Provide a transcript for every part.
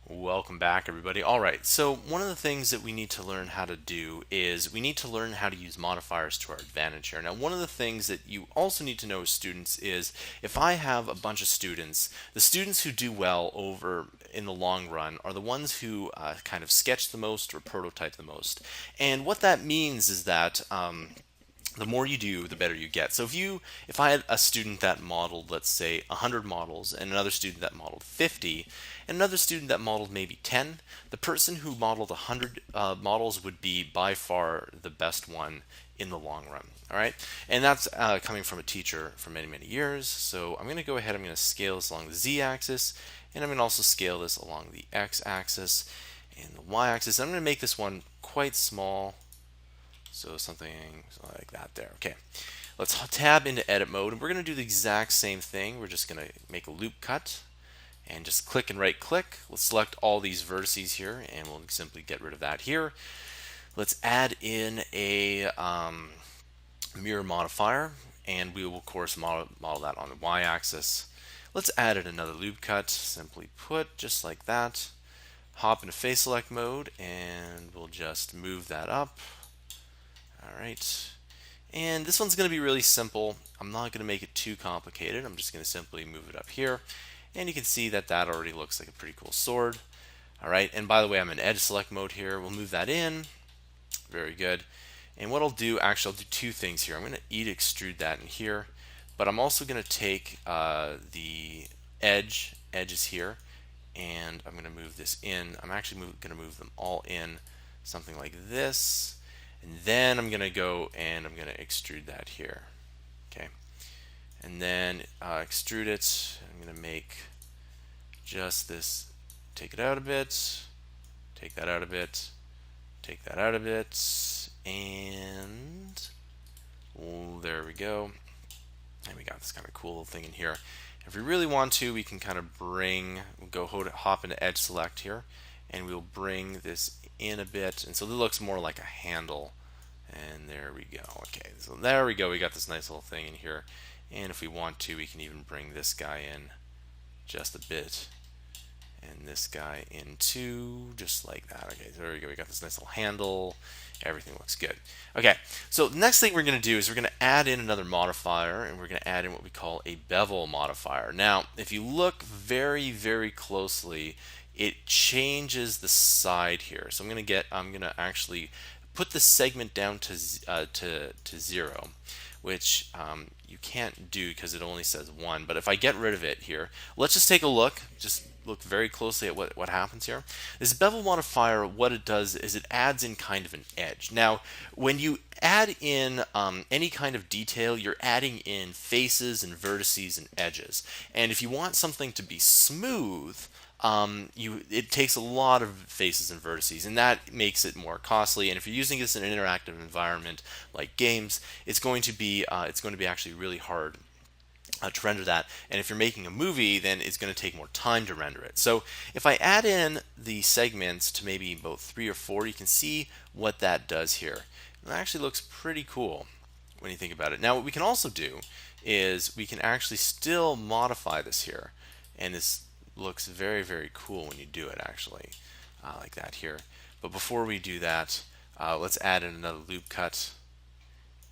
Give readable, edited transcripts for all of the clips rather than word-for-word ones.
Welcome back, everybody. All right, so one of the things that we need to learn how to do is we need to learn how to use modifiers to our advantage here. Now, one of the things that you also need to know as students is if I have a bunch of students, the students who do well over in the long run are the ones who kind of sketch the most or prototype the most. And what that means is that the more you do, the better you get. So if I had a student that modeled, let's say, 100 models, and another student that modeled 50, and another student that modeled maybe 10, the person who modeled 100 models would be by far the best one in the long run. All right, and that's coming from a teacher for many, many years. So I'm going to go ahead. I'm going to scale this along the z-axis, and I'm going to also scale this along the x-axis and the y-axis. I'm going to make this one quite small. So something like that there. Okay, let's tab into edit mode, and we're going to do the exact same thing. We're just going to make a loop cut and just click and right click. Let's select all these vertices here, and we'll simply get rid of that here. Let's add in a mirror modifier, and we will of course model that on the y-axis. Let's add in another loop cut, simply put, just like that. Hop into face select mode, and we'll just move that up. All right, and this one's going to be really simple. I'm not going to make it too complicated. I'm just going to simply move it up here, and you can see that that already looks like a pretty cool sword. All right, and by the way, I'm in edge select mode here. We'll move that in. Very good. And what I'll do, actually, I'll do two things here. I'm going to extrude that in here, but I'm also going to take the edges here, and I'm going to move this in. I'm actually going to move them all in, something like this. And then I'm going to go and I'm going to extrude that here. Okay. And then extrude it. I'm going to make just this, take it out a bit, take that out a bit, take that out a bit, and there we go. And we got this kind of cool little thing in here. If we really want to, we can kind of hop into edge select here, and we'll bring this in a bit, and so this looks more like a handle. And there we go. Okay, so there we go. We got this nice little thing in here, and if we want to, we can even bring this guy in just a bit, and this guy in too, just like that. Okay, so there we go. We got this nice little handle. Everything looks good. Okay, so the next thing we're going to do is we're going to add in another modifier, and we're going to add in what we call a bevel modifier. Now, if you look very, very closely, it changes the side here. So I'm going to actually put the segment down to 0, which you can't do because it only says 1. But if I get rid of it here, let's just take a look. Just look very closely at what happens here. This bevel modifier, what it does is it adds in kind of an edge. Now, when you add in any kind of detail, you're adding in faces and vertices and edges. And if you want something to be smooth, it takes a lot of faces and vertices, and that makes it more costly. And if you're using this in an interactive environment like games, it's going to be actually really hard to render that. And if you're making a movie, then it's going to take more time to render it. So if I add in the segments to maybe about 3 or 4, you can see what that does here. It actually looks pretty cool when you think about it. Now, what we can also do is we can actually still modify this here, and this looks very, very cool when you do it, actually, like that here. But before we do that, let's add in another loop cut,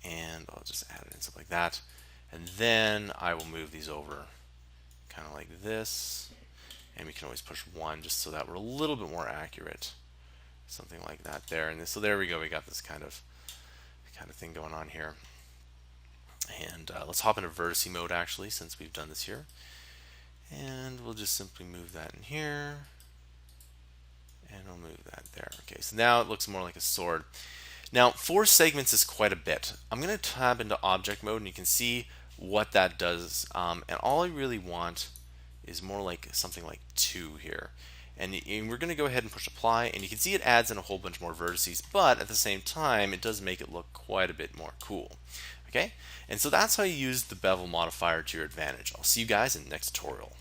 and I'll just add it in something like that. And then I will move these over kind of like this, and we can always push 1 just so that we're a little bit more accurate, something like that there. And so there we go. We got this kind of thing going on here. And let's hop into vertice mode, actually, since we've done this here. And we'll just simply move that in here, and we'll move that there. Okay, so now it looks more like a sword. Now, 4 segments is quite a bit. I'm going to tab into object mode, and you can see what that does. And all I really want is more like something like 2 here. And we're going to go ahead and push apply, and you can see it adds in a whole bunch more vertices, but at the same time, it does make it look quite a bit more cool. Okay, and so that's how you use the bevel modifier to your advantage. I'll see you guys in the next tutorial.